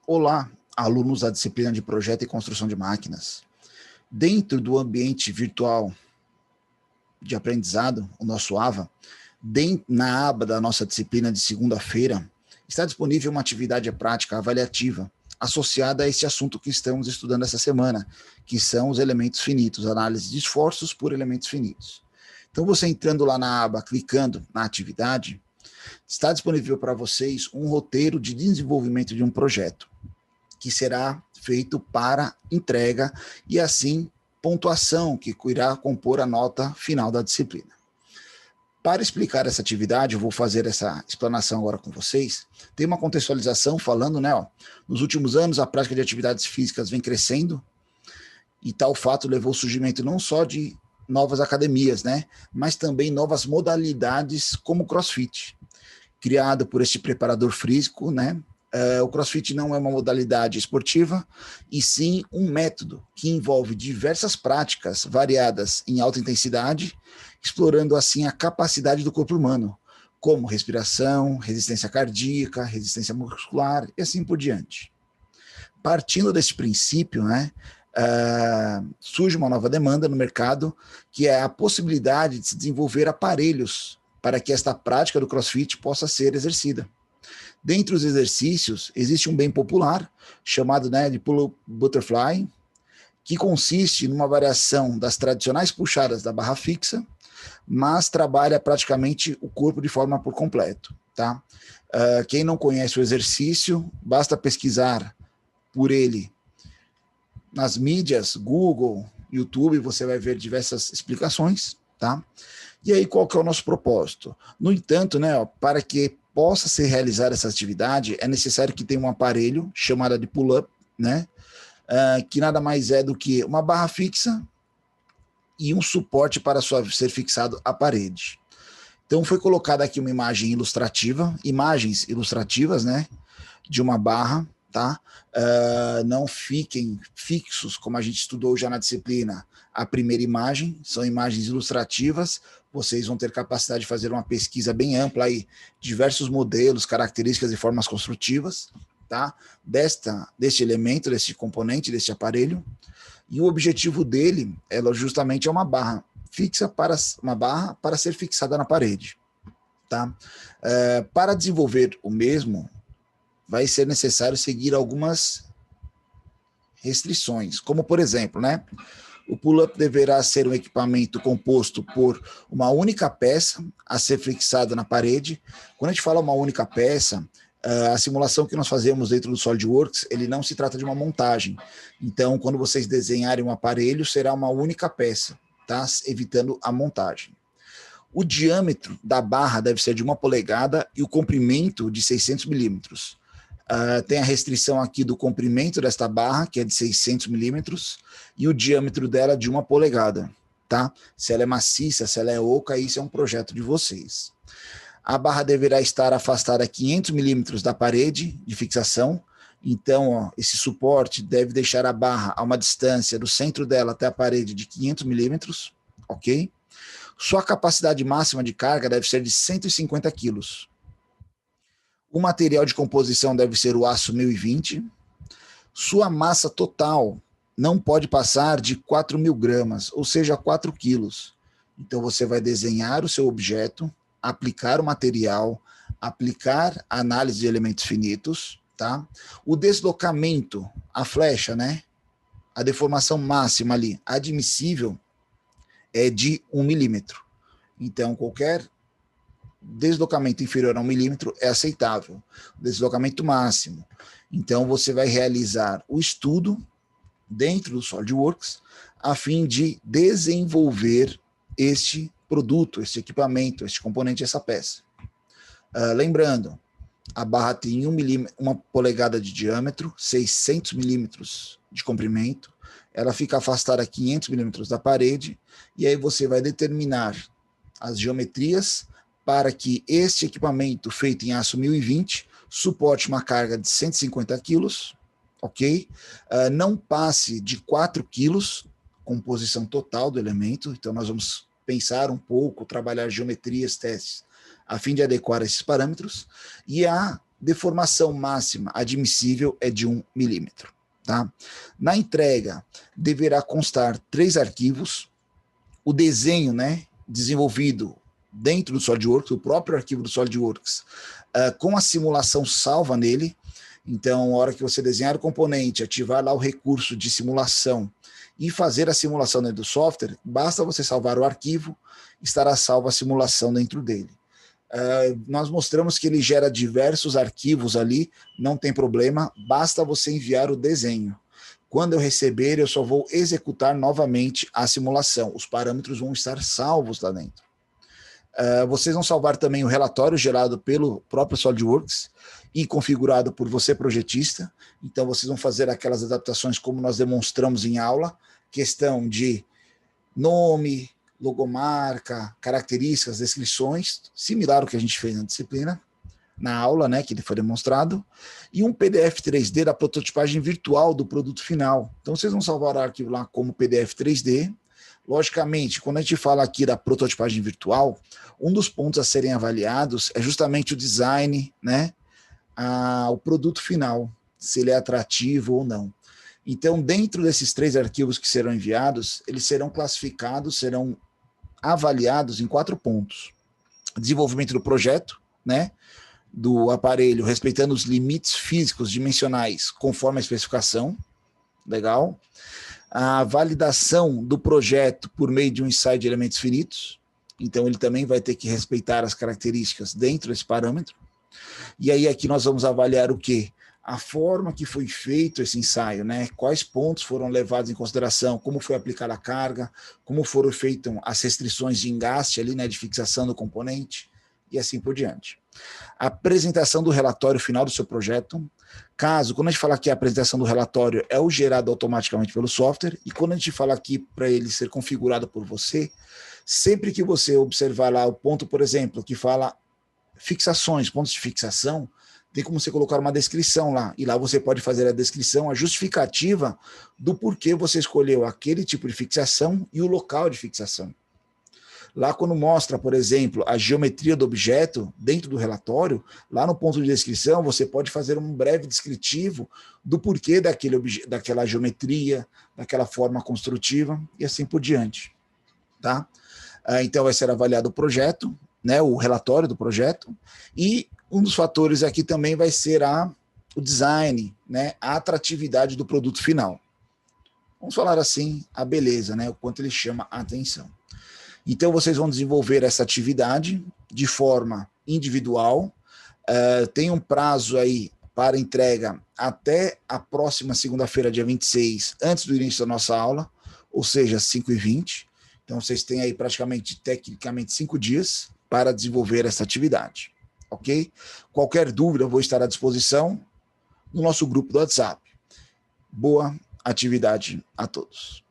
Olá, alunos da disciplina de Projeto e Construção de Máquinas. Dentro do ambiente virtual de aprendizado, o nosso AVA, na aba da nossa disciplina de segunda-feira, está disponível uma atividade prática avaliativa associada a esse assunto que estamos estudando essa semana, que são os elementos finitos, análise de esforços por elementos finitos. Então, você entrando lá na aba, clicando na atividade, está disponível para vocês um roteiro de desenvolvimento de um projeto, que será feito para entrega e, assim, pontuação, que irá compor a nota final da disciplina. Para explicar essa atividade, eu vou fazer essa explanação agora com vocês. Tem uma contextualização falando, nos últimos anos a prática de atividades físicas vem crescendo e tal fato levou ao surgimento não só de novas academias, mas também novas modalidades como o CrossFit, criado por este preparador físico, o CrossFit não é uma modalidade esportiva, e sim um método que envolve diversas práticas variadas em alta intensidade, explorando assim a capacidade do corpo humano, como respiração, resistência cardíaca, resistência muscular e assim por diante. Partindo desse princípio, surge uma nova demanda no mercado, que é a possibilidade de se desenvolver aparelhos para que esta prática do CrossFit possa ser exercida. Dentre os exercícios, existe um bem popular, chamado de Pull-Up Butterfly, que consiste numa variação das tradicionais puxadas da barra fixa, mas trabalha praticamente o corpo de forma por completo. Tá? Quem não conhece o exercício, basta pesquisar por ele nas mídias, Google, YouTube, você vai ver diversas explicações. Tá? E aí, qual que é o nosso propósito? No entanto, para que possa ser realizada essa atividade, é necessário que tenha um aparelho chamado de pull-up, que nada mais é do que uma barra fixa e um suporte para ser fixado à parede. Então, foi colocada aqui uma imagem ilustrativa, imagens ilustrativas, de uma barra, tá? Não fiquem fixos, como a gente estudou já na disciplina, a primeira imagem, são imagens ilustrativas, vocês vão ter capacidade de fazer uma pesquisa bem ampla aí, diversos modelos, características e formas construtivas, tá? Deste elemento, deste componente, deste aparelho, e o objetivo dele justamente é uma barra fixa para ser fixada na parede, tá? Para desenvolver o mesmo, vai ser necessário seguir algumas restrições, como por exemplo, o pull-up deverá ser um equipamento composto por uma única peça a ser fixada na parede. Quando a gente fala uma única peça, a simulação que nós fazemos dentro do SolidWorks, ele não se trata de uma montagem. Então, quando vocês desenharem um aparelho, será uma única peça, tá? Evitando a montagem. O diâmetro da barra deve ser de 1 polegada e o comprimento de 600 milímetros. Tem a restrição aqui do comprimento desta barra, que é de 600 milímetros, e o diâmetro dela de 1 polegada, tá? Se ela é maciça, se ela é oca, isso é um projeto de vocês. A barra deverá estar afastada a 500 milímetros da parede de fixação, então esse suporte deve deixar a barra a uma distância do centro dela até a parede de 500 milímetros, ok? Sua capacidade máxima de carga deve ser de 150 quilos. O material de composição deve ser o aço 1020. Sua massa total não pode passar de 4.000 gramas, ou seja, 4 quilos. Então, você vai desenhar o seu objeto, aplicar o material, aplicar a análise de elementos finitos, tá? O deslocamento, a flecha, a deformação máxima ali, admissível, é de 1 milímetro. Então, qualquer deslocamento inferior a 1 milímetro é aceitável. Deslocamento máximo. Então, você vai realizar o estudo dentro do SolidWorks a fim de desenvolver este produto, este equipamento, este componente, essa peça. Lembrando, a barra tem 1 polegada de diâmetro, 600 milímetros de comprimento, ela fica afastada a 500 milímetros da parede, e aí você vai determinar as geometrias para que este equipamento feito em aço 1020 suporte uma carga de 150 quilos, ok? Não passe de 4 quilos, composição total do elemento, então nós vamos pensar um pouco, trabalhar geometrias, testes, a fim de adequar esses parâmetros, e a deformação máxima admissível é de 1 milímetro. Tá? Na entrega, deverá constar 3 arquivos, o desenho, né, desenvolvido dentro do SolidWorks, o próprio arquivo do SolidWorks, com a simulação salva nele. Então, a hora que você desenhar o componente, ativar lá o recurso de simulação e fazer a simulação dentro do software, basta você salvar o arquivo, estará salva a simulação dentro dele. Nós mostramos que ele gera diversos arquivos ali, não tem problema, basta você enviar o desenho. Quando eu receber, eu só vou executar novamente a simulação. Os parâmetros vão estar salvos lá dentro. Vocês vão salvar também o relatório gerado pelo próprio SolidWorks e configurado por você, projetista. Então, vocês vão fazer aquelas adaptações como nós demonstramos em aula, questão de nome, logomarca, características, descrições, similar ao que a gente fez na disciplina, na aula, né, que ele foi demonstrado, e um PDF 3D da prototipagem virtual do produto final. Então, vocês vão salvar o arquivo lá como PDF 3D. Logicamente, quando a gente fala aqui da prototipagem virtual, um dos pontos a serem avaliados é justamente o design, né, o produto final, se ele é atrativo ou não. Então, dentro desses 3 arquivos que serão enviados, eles serão classificados, serão avaliados em 4 pontos. Desenvolvimento do projeto, né, do aparelho, respeitando os limites físicos dimensionais conforme a especificação, legal. A validação do projeto por meio de um ensaio de elementos finitos, então ele também vai ter que respeitar as características dentro desse parâmetro. E aí aqui nós vamos avaliar o quê? A forma que foi feito esse ensaio, né? Quais pontos foram levados em consideração, como foi aplicada a carga, como foram feitas as restrições de engaste ali, né, de fixação do componente, e assim por diante. A apresentação do relatório final do seu projeto, quando a gente fala aqui a apresentação do relatório é o gerado automaticamente pelo software, e quando a gente fala aqui para ele ser configurado por você, sempre que você observar lá o ponto, por exemplo, que fala fixações, pontos de fixação, tem como você colocar uma descrição lá, e lá você pode fazer a descrição, a justificativa do porquê você escolheu aquele tipo de fixação e o local de fixação. Lá quando mostra, por exemplo, a geometria do objeto dentro do relatório, lá no ponto de descrição você pode fazer um breve descritivo do porquê daquela geometria, daquela forma construtiva e assim por diante. Tá? Então vai ser avaliado o projeto, né, o relatório do projeto, e um dos fatores aqui também vai ser o design, né, a atratividade do produto final. Vamos falar assim, a beleza, né, o quanto ele chama a atenção. Então, vocês vão desenvolver essa atividade de forma individual, tem um prazo aí para entrega até a próxima segunda-feira, dia 26, antes do início da nossa aula, ou seja, 5h20. Então, vocês têm aí praticamente, tecnicamente, 5 dias para desenvolver essa atividade, ok? Qualquer dúvida, eu vou estar à disposição no nosso grupo do WhatsApp. Boa atividade a todos.